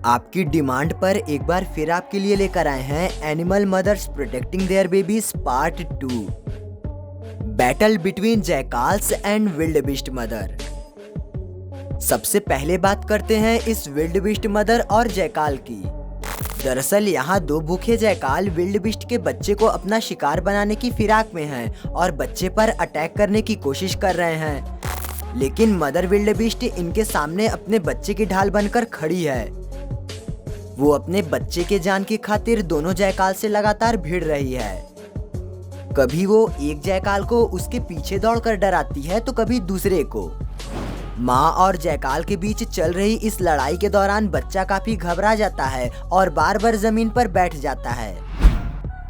आपकी डिमांड पर एक बार फिर आपके लिए लेकर आए हैं animal mothers protecting their babies part 2। Battle between jackals and wildebeest mother. सबसे पहले बात करते हैं इस विल्डबिस्ट मदर और जैकाल की। दरअसल यहाँ दो भूखे जैकाल विल्डबिस्ट के बच्चे को अपना शिकार बनाने की फिराक में हैं और बच्चे पर अटैक करने की कोशिश कर रहे हैं, लेकिन मदर विल्डबिस्ट इनके सामने अपने बच्चे की ढाल बनकर खड़ी है। वो अपने बच्चे के जान की खातिर दोनों जैकाल से लगातार भिड़ रही है। कभी वो एक जैकाल को उसके पीछे दौड़कर डराती है तो कभी दूसरे को। माँ और जैकाल के बीच चल रही इस लड़ाई के दौरान बच्चा काफी घबरा जाता है और बार बार जमीन पर बैठ जाता है।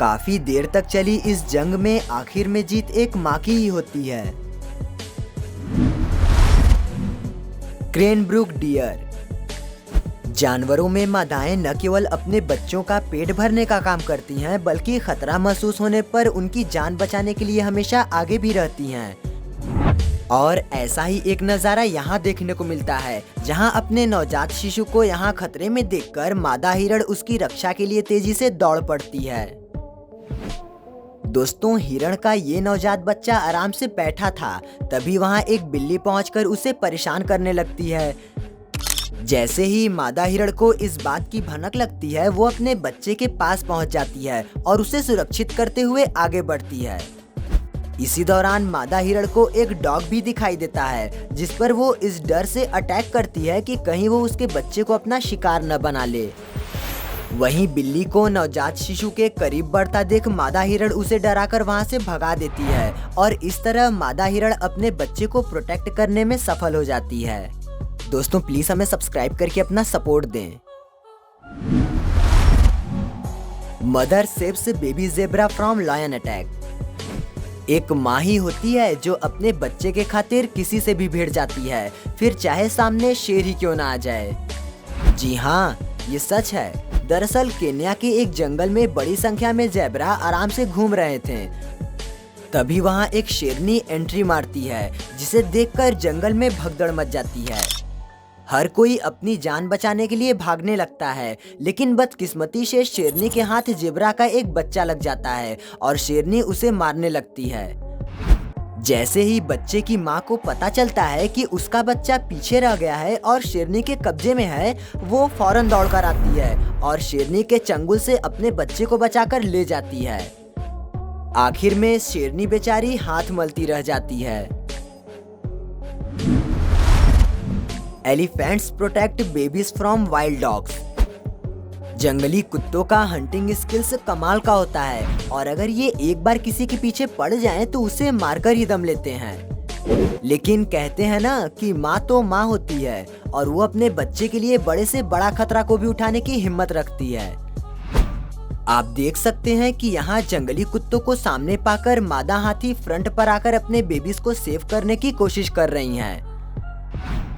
काफी देर तक चली इस जंग में आखिर में जीत एक माँ की ही होती है। क्रेनब्रुक डियर। जानवरों में मादाएं न केवल अपने बच्चों का पेट भरने का काम करती हैं, बल्कि खतरा महसूस होने पर उनकी जान बचाने के लिए हमेशा आगे भी रहती हैं। और ऐसा ही एक नज़ारा यहाँ देखने को मिलता है, जहाँ अपने नवजात शिशु को यहाँ खतरे में देखकर मादा हिरण उसकी रक्षा के लिए तेजी से दौड़ पड़ती है। दोस्तों, हिरण का ये नवजात बच्चा आराम से बैठा था, तभी वहाँ एक बिल्ली पहुंचकर उसे परेशान करने लगती है। जैसे ही मादा हिरण को इस बात की भनक लगती है, वो अपने बच्चे के पास पहुंच जाती है और उसे सुरक्षित करते हुए आगे बढ़ती है। इसी दौरान मादा हिरण को एक डॉग भी दिखाई देता है, जिस पर वो इस डर से अटैक करती है कि कहीं वो उसके बच्चे को अपना शिकार न बना ले। वहीं बिल्ली को नवजात शिशु के करीब बढ़ता देख मादा हिरण उसे डराकर वहां से भगा देती है और इस तरह मादा हिरण अपने बच्चे को प्रोटेक्ट करने में सफल हो जाती है। दोस्तों, प्लीज हमें सब्सक्राइब करके अपना सपोर्ट दें। Mother saves baby zebra from lion attack. एक माँ ही होती है जो अपने बच्चे के खातिर किसी से भी भिड़ जाती है, फिर चाहे सामने शेर ही क्यों ना आ जाए। जी हाँ, ये सच है। दरअसल केन्या के एक जंगल में बड़ी संख्या में ज़ेब्रा आराम से घूम रहे थे। तभी वहाँ एक शेरनी एंट्री मारती है, जिसे देखकर जंगल में भगदड़ मच जाती है। हर कोई अपनी जान बचाने के लिए भागने लगता है, लेकिन बदकिस्मती से शेरनी के हाथ ज़ेब्रा का एक बच्चा लग जाता है और शेरनी उसे मारने लगती है। जैसे ही बच्चे की माँ को पता चलता है कि उसका बच्चा पीछे रह गया है और शेरनी के कब्जे में है, वो फौरन दौड़कर आती है और शेरनी के चंगुल से अपने बच्चे को बचाकर ले जाती है। आखिर में शेरनी बेचारी हाथ मलती रह जाती है। Elephants protect babies from wild dogs. जंगली कुत्तों का हंटिंग स्किल्स कमाल का होता है और अगर ये एक बार किसी के पीछे पड़ जाएं तो उसे मारकर ही दम लेते हैं। लेकिन कहते हैं ना कि माँ तो माँ होती है और वो अपने बच्चे के लिए बड़े से बड़ा खतरा को भी उठाने की हिम्मत रखती है। आप देख सकते हैं कि यहाँ जंगली कुत्तों को सामने पाकर मादा हाथी फ्रंट पर आकर अपने बेबीज को सेव करने की कोशिश कर रही हैं।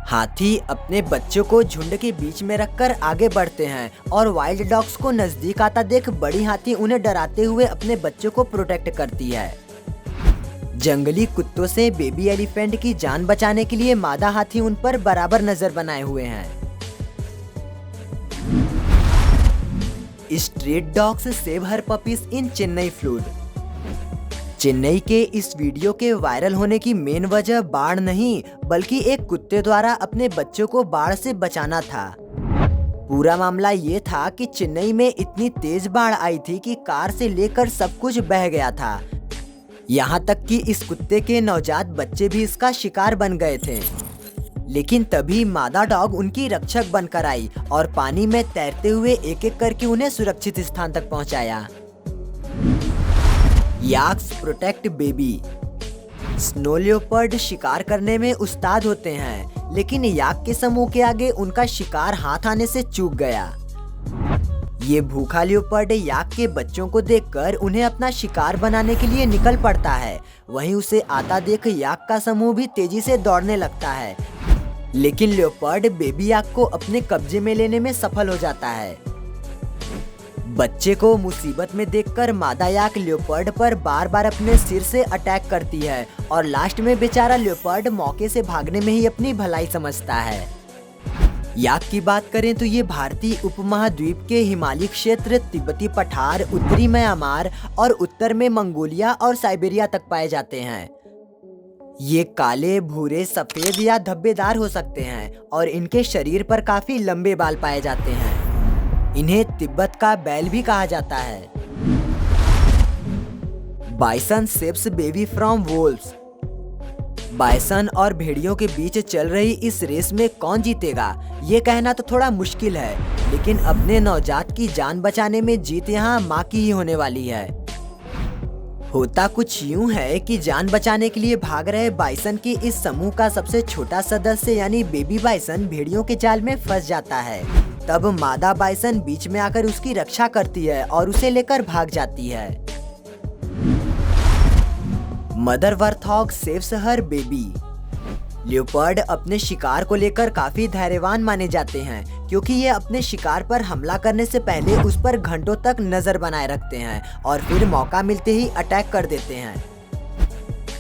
हाथी अपने बच्चों को झुंड के बीच में रखकर आगे बढ़ते हैं और वाइल्ड डॉग्स को नजदीक आता देख बड़ी हाथी उन्हें डराते हुए अपने बच्चों को प्रोटेक्ट करती है। जंगली कुत्तों से बेबी एलिफेंट की जान बचाने के लिए मादा हाथी उन पर बराबर नजर बनाए हुए हैं। Street dogs save her puppies in Chennai flood. Chennai के इस वीडियो के वायरल होने की मेन वजह बाढ़ नहीं, बल्कि एक कुत्ते द्वारा अपने बच्चों को बाढ़ से बचाना था। पूरा मामला ये था कि चेन्नई में इतनी तेज बाढ़ आई थी कि कार से लेकर सब कुछ बह गया था। यहाँ तक कि इस कुत्ते के नवजात बच्चे भी इसका शिकार बन गए थे। लेकिन तभी मादा डॉग उनकी रक्षक बनकर आई और पानी में तैरते हुए एक एक करके उन्हें सुरक्षित स्थान तक पहुँचाया। याक्स प्रोटेक्ट बेबी। स्नो लियोपर्ड शिकार करने में उस्ताद होते हैं, लेकिन याक के समूह के आगे उनका शिकार हाथ आने से चूक गया। ये भूखा लियोपर्ड याक के बच्चों को देखकर उन्हें अपना शिकार बनाने के लिए निकल पड़ता है। वहीं उसे आता देख याक का समूह भी तेजी से दौड़ने लगता है, लेकिन लियोपर्ड बेबी याक को अपने कब्जे में लेने में सफल हो जाता है। बच्चे को मुसीबत में देखकर मादा याक लियोपर्ड पर बार बार अपने सिर से अटैक करती है और लास्ट में बेचारा लियोपर्ड मौके से भागने में ही अपनी भलाई समझता है। याक की बात करें तो ये भारतीय उपमहाद्वीप के हिमालयी क्षेत्र, तिब्बती पठार, उत्तरी म्यांमार और उत्तर में मंगोलिया और साइबेरिया तक पाए जाते हैं। ये काले, भूरे, सफेद या धब्बेदार हो सकते हैं और इनके शरीर पर काफी लंबे बाल पाए जाते हैं। इन्हें तिब्बत का बैल भी कहा जाता है। Bison saves baby from wolves. Bison और भेड़ियों के बीच चल रही इस रेस में कौन जीतेगा, ये कहना तो थोड़ा मुश्किल है, लेकिन अपने नवजात की जान बचाने में जीत यहाँ माँ की ही होने वाली है। होता कुछ यूं है कि जान बचाने के लिए भाग रहे बाइसन के इस समूह का सबसे छोटा सदस्य यानी बेबी बाइसन भेड़ियों के जाल में फंस जाता है। तब मादा बाइसन बीच में आकर उसकी रक्षा करती है और उसे लेकर भाग जाती है। मदर वर्थॉग सेव्स हर बेबी। लियोपार्ड अपने शिकार को लेकर काफी धैर्यवान माने जाते हैं, क्योंकि ये अपने शिकार पर हमला करने से पहले उस पर घंटों तक नजर बनाए रखते हैं और फिर मौका मिलते ही अटैक कर देते हैं।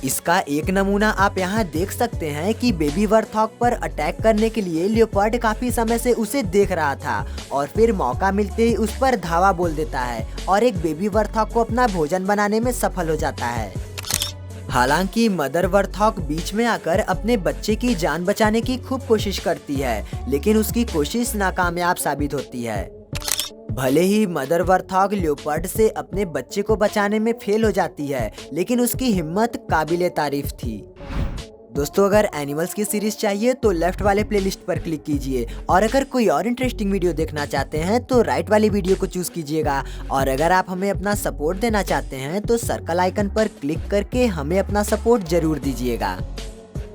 इसका एक नमूना आप यहाँ देख सकते हैं कि बेबी वर्थॉग पर अटैक करने के लिए लियोपार्ड काफी समय से उसे देख रहा था और फिर मौका मिलते ही उस पर धावा बोल देता है और एक बेबी वर्थॉग को अपना भोजन बनाने में सफल हो जाता है। हालांकि मदर वर्थॉग बीच में आकर अपने बच्चे की जान बचाने की खूब कोशिश करती है, लेकिन उसकी कोशिश नाकामयाब साबित होती है। भले ही मदर वर्थॉग लियोपार्ड से अपने बच्चे को बचाने में फेल हो जाती है, लेकिन उसकी हिम्मत काबिले तारीफ थी। दोस्तों, अगर एनिमल्स की सीरीज चाहिए तो लेफ्ट वाले प्लेलिस्ट पर क्लिक कीजिए, और अगर कोई और इंटरेस्टिंग वीडियो देखना चाहते हैं तो राइट वाली वीडियो को चूज कीजिएगा। और अगर आप हमें अपना सपोर्ट देना चाहते हैं तो सर्कल आइकन पर क्लिक करके हमें अपना सपोर्ट जरूर दीजिएगा।